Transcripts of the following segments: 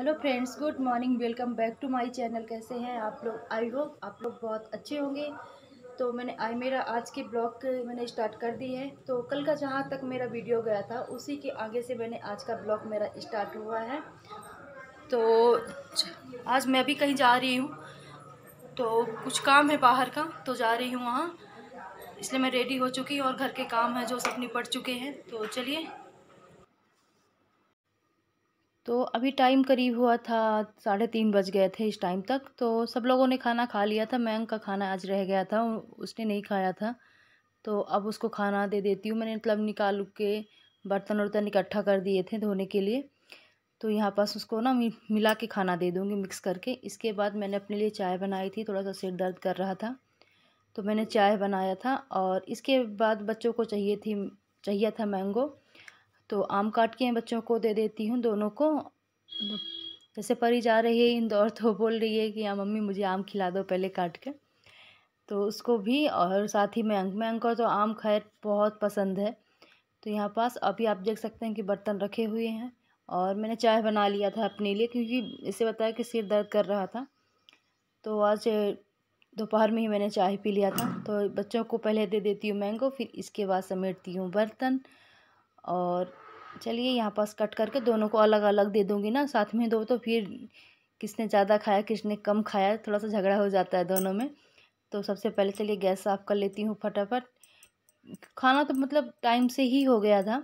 Hello friends, good morning. Welcome back to my channel. कैसे हैं आप लोग? आई होप आप लोग बहुत अच्छे होंगे। तो मेरा आज के ब्लॉग मैंने स्टार्ट कर दी है। तो कल का जहाँ तक मेरा वीडियो गया था उसी के आगे से मैंने आज का ब्लॉग मेरा स्टार्ट हुआ है। तो आज मैं भी कहीं जा रही हूँ, तो कुछ काम है बाहर का, तो जा रही हूँ वहाँ। इसलिए मैं रेडी हो चुकी हूँ और घर के काम हैं जो सब निपट चुके हैं। तो चलिए। तो अभी टाइम करीब हुआ था 3:30 बज गए थे इस टाइम तक। तो सब लोगों ने खाना खा लिया था। मैंग का खाना आज रह गया था, उसने नहीं खाया था। तो अब उसको खाना दे देती हूँ। मैंने मतलब निकाल के बर्तन वर्तन इकट्ठा कर दिए थे धोने के लिए। तो यहाँ पास उसको ना मिला के खाना दे दूँगी मिक्स करके। इसके बाद मैंने अपने लिए चाय बनाई थी, थोड़ा सा सिर दर्द कर रहा था तो मैंने चाय बनाया था। और इसके बाद बच्चों को चाहिए था मैंगो। तो आम काट के बच्चों को दे देती हूँ, दोनों को। जैसे परी जा रही है इंदौर तो बोल रही है कि हाँ मम्मी मुझे आम खिला दो पहले काट के। तो उसको भी, और साथ ही मैंग को तो आम खैर बहुत पसंद है। तो यहाँ पास अभी आप देख सकते हैं कि बर्तन रखे हुए हैं और मैंने चाय बना लिया था अपने लिए, क्योंकि इसे बताया कि सिर दर्द कर रहा था। तो आज दोपहर में ही मैंने चाय पी लिया था। तो बच्चों को पहले दे देती हूँ मैंगो, फिर इसके बाद समेटती हूँ बर्तन। और चलिए यहाँ पास कट करके दोनों को अलग अलग दे दूँगी ना, साथ में दो तो फिर किसने ज़्यादा खाया किसने कम खाया थोड़ा सा झगड़ा हो जाता है दोनों में। तो सबसे पहले चलिए गैस साफ़ कर लेती हूँ फटाफट। खाना तो मतलब टाइम से ही हो गया था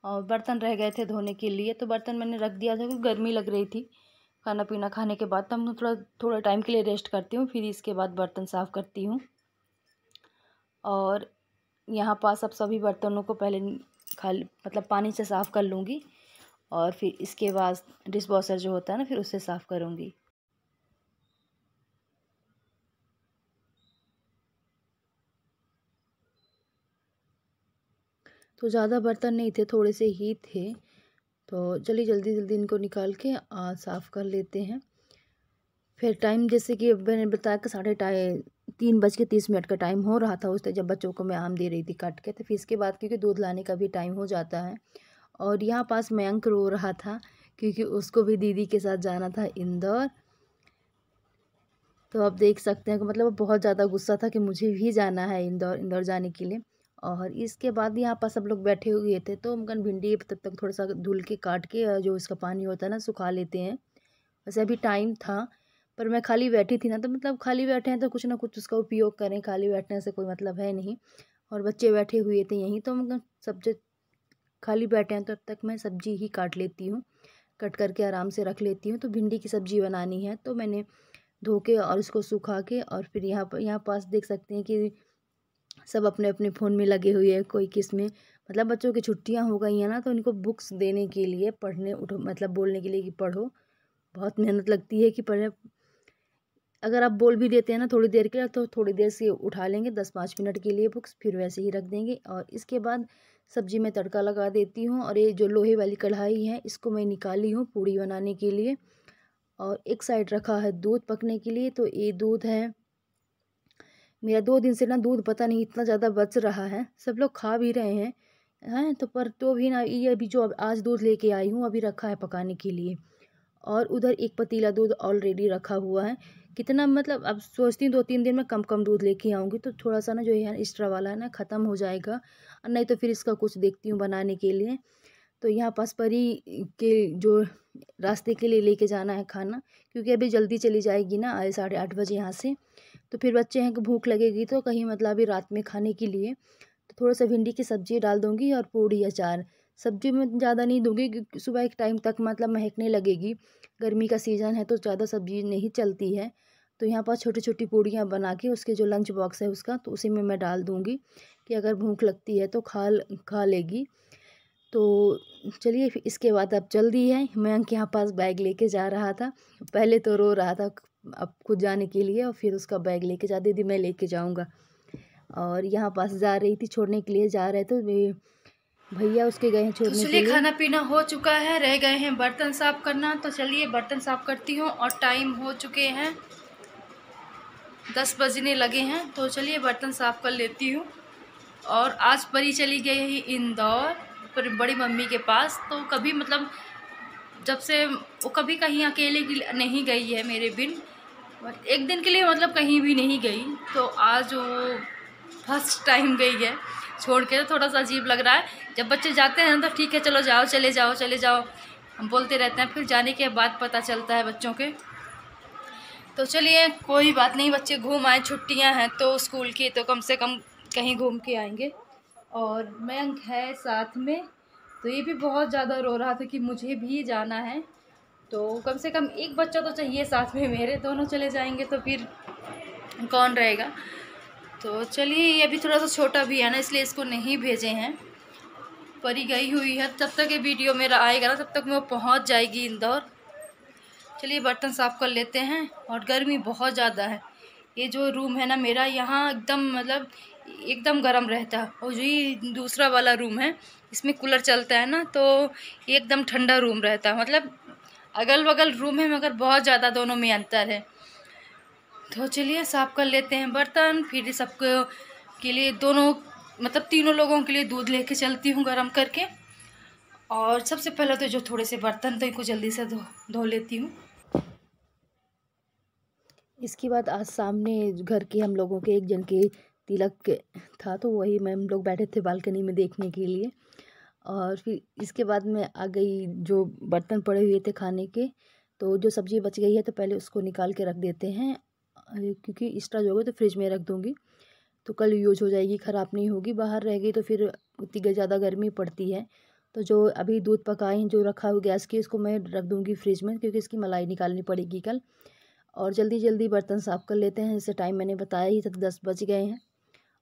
और बर्तन रह गए थे धोने के लिए, तो बर्तन मैंने रख दिया था क्योंकि गर्मी लग रही थी। खाना पीना खाने के बाद तब मैं थोड़ा टाइम के लिए रेस्ट करती हूँ, फिर इसके बाद बर्तन साफ़ करती हूँ। और यहाँ पास अब सभी बर्तनों को पहले खाली मतलब पानी से साफ़ कर लूँगी और फिर इसके बाद डिश वॉशर जो होता है ना फिर उससे साफ़ करूँगी। तो ज़्यादा बर्तन नहीं थे, थोड़े से ही थे। तो चलिए जल्दी जल्दी इनको निकाल के साफ़ कर लेते हैं। फिर टाइम जैसे कि मैंने बताया कि 3:30 का टाइम हो रहा था उस जब बच्चों को मैं आम दे रही थी काट के। तो फिर इसके बाद क्योंकि दूध लाने का भी टाइम हो जाता है। और यहाँ पास मयंक रो रहा था क्योंकि उसको भी दीदी के साथ जाना था इंदौर। तो आप देख सकते हैं कि मतलब वो बहुत ज़्यादा गुस्सा था कि मुझे भी जाना है इंदौर जाने के लिए। और इसके बाद यहाँ पर सब लोग बैठे हुए थे तो हम भिंडी तब तक थोड़ा सा धुल के काट के जो इसका पानी होता है ना सुखा लेते हैं। वैसे अभी टाइम था पर मैं खाली बैठी थी ना, तो मतलब खाली बैठे हैं तो कुछ ना कुछ उसका उपयोग करें, खाली बैठने से कोई मतलब है नहीं। और बच्चे बैठे हुए थे यहीं तो मतलब सब्जी खाली बैठे हैं तब तक मैं सब्जी ही काट लेती हूँ, कट करके आराम से रख लेती हूँ। तो भिंडी की सब्ज़ी बनानी है तो मैंने धो के और इसको सुखा के और फिर यहाँ पास देख सकते हैं कि सब अपने अपने फ़ोन में लगे हुए हैं। कोई किस में मतलब बच्चों की छुट्टियाँ हो गई हैं ना, तो इनको बुक्स देने के लिए पढ़ने उठो मतलब बोलने के लिए कि पढ़ो। बहुत मेहनत लगती है कि पढ़े। अगर आप बोल भी देते हैं ना थोड़ी देर के लिए तो थोड़ी देर से उठा लेंगे 10-5 मिनट के लिए बुक्स, फिर वैसे ही रख देंगे। और इसके बाद सब्ज़ी में तड़का लगा देती हूँ। और ये जो लोहे वाली कढ़ाई है इसको मैं निकाली हूँ पूड़ी बनाने के लिए। और एक साइड रखा है दूध पकने के लिए। तो ये दूध है मेरा 2 दिन से ना, दूध पता नहीं इतना ज़्यादा बच रहा है, सब लोग खा भी रहे हैं तो पर तो भी ना ये अभी जो आज दूध लेके आई हूँ अभी रखा है पकाने के लिए। और उधर एक पतीला दूध ऑलरेडी रखा हुआ है। कितना मतलब अब सोचती हूँ 2-3 दिन में कम कम दूध लेके आऊँगी तो थोड़ा सा ना जो है एक्स्ट्रा वाला है ना ख़त्म हो जाएगा। और नहीं तो फिर इसका कुछ देखती हूँ बनाने के लिए। तो यहाँ पास परी के जो रास्ते के लिए लेके जाना है खाना, क्योंकि अभी जल्दी चली जाएगी ना 8:30 बजे यहाँ से। तो फिर बच्चे हैं कि भूख लगेगी तो कहीं मतलब अभी रात में खाने के लिए तो थोड़ा सा भिंडी की सब्ज़ी डाल दूँगी और पूड़ी अचार। सब्ज़ी में ज़्यादा नहीं दूँगी क्योंकि सुबह के टाइम तक मतलब महकने लगेगी। गर्मी का सीज़न है तो ज़्यादा सब्ज़ी नहीं चलती है। तो यहाँ पर छोटी छोटी पूड़ियाँ बना के उसके जो लंच बॉक्स है उसका तो उसी में मैं डाल दूँगी कि अगर भूख लगती है तो खा लेगी। तो चलिए फिर इसके बाद अब जल्दी है। मयंक यहाँ पास बैग लेके जा रहा था, पहले तो रो रहा था अब खुद जाने के लिए और फिर उसका बैग लेके जा, दीदी मैं लेके जाऊँगा। और यहाँ पास जा रही थी छोड़ने के लिए, जा रहे तो भैया उसके गए हैं तो छोड़ने के चलिए लिए। खाना पीना हो चुका है, रह गए हैं बर्तन साफ करना। तो चलिए बर्तन साफ करती हूँ और टाइम हो चुके हैं 10 बजने लगे हैं। तो चलिए बर्तन साफ कर लेती हूँ। और आज परी चली गई है इंदौर पर बड़ी मम्मी के पास। तो कभी मतलब जब से वो कभी कहीं अकेले नहीं गई है मेरे बिन, एक दिन के लिए मतलब कहीं भी नहीं गई। तो आज वो फर्स्ट टाइम गई है छोड़ के, तो थोड़ा सा अजीब लग रहा है। जब बच्चे जाते हैं तो ठीक है चलो जाओ, चले जाओ चले जाओ हम बोलते रहते हैं, फिर जाने के बाद पता चलता है बच्चों के। तो चलिए कोई बात नहीं, बच्चे घूम आए, छुट्टियां हैं तो स्कूल की, तो कम से कम कहीं घूम के आएंगे। और मयंक है साथ में, तो ये भी बहुत ज़्यादा रो रहा था कि मुझे भी जाना है। तो कम से कम एक बच्चा तो चाहिए साथ में मेरे, दोनों चले जाएंगे तो फिर कौन रहेगा। तो चलिए ये अभी थोड़ा सा छोटा भी है ना, इसलिए इसको नहीं भेजे हैं। परी गई हुई है, जब तक ये वीडियो मेरा आएगा ना तब तक वो पहुंच जाएगी इंदौर। चलिए बर्तन साफ़ कर लेते हैं। और गर्मी बहुत ज़्यादा है, ये जो रूम है ना मेरा, यहाँ एकदम मतलब एकदम गर्म रहता है। और जो ये दूसरा वाला रूम है इसमें कूलर चलता है ना, तो ये एकदम ठंडा रूम रहता है। मतलब अगल बगल रूम है मगर बहुत ज़्यादा दोनों में अंतर है। तो चलिए साफ़ कर लेते हैं बर्तन, फिर सबको के लिए दोनों मतलब तीनों लोगों के लिए दूध लेके चलती हूँ गर्म करके। और सबसे पहले तो जो थोड़े से बर्तन तो इनको जल्दी से धो लेती हूँ। इसके बाद आज सामने घर के हम लोगों के एक जन के तिलक था, तो वही मैं हम लोग बैठे थे बालकनी में देखने के लिए। और फिर इसके बाद मैं आ गई, जो बर्तन पड़े हुए थे खाने के, तो जो सब्ज़ी बच गई है तो पहले उसको निकाल के रख देते हैं, क्योंकि एक्स्ट्रा जो होगा तो फ्रिज में रख दूँगी, तो कल यूज हो जाएगी, ख़राब नहीं होगी। बाहर रह गई तो फिर उतनी ज़्यादा गर्मी पड़ती है। तो जो अभी दूध पकाए हैं जो रखा हुआ गैस की, उसको मैं रख दूँगी फ्रिज में, क्योंकि इसकी मलाई निकालनी पड़ेगी कल। और जल्दी जल्दी बर्तन साफ़ कर लेते हैं, जैसे टाइम मैंने बताया ही था, 10 बज गए हैं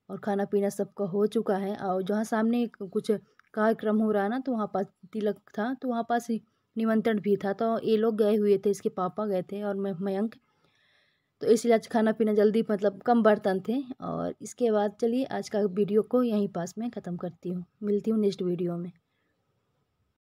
और खाना पीना सबका हो चुका है। और जहाँ सामने कुछ कार्यक्रम हो रहा है ना, तो वहाँ पास तिलक था, तो वहाँ पास ही निमंत्रण भी था, तो ये लोग गए हुए थे, इसके पापा गए थे और मैं मयंक। तो इसलिए आज खाना पीना जल्दी, मतलब कम बर्तन थे। और इसके बाद चलिए आज का वीडियो को यहीं पास में ख़त्म करती हूँ, मिलती हूँ नेक्स्ट वीडियो में।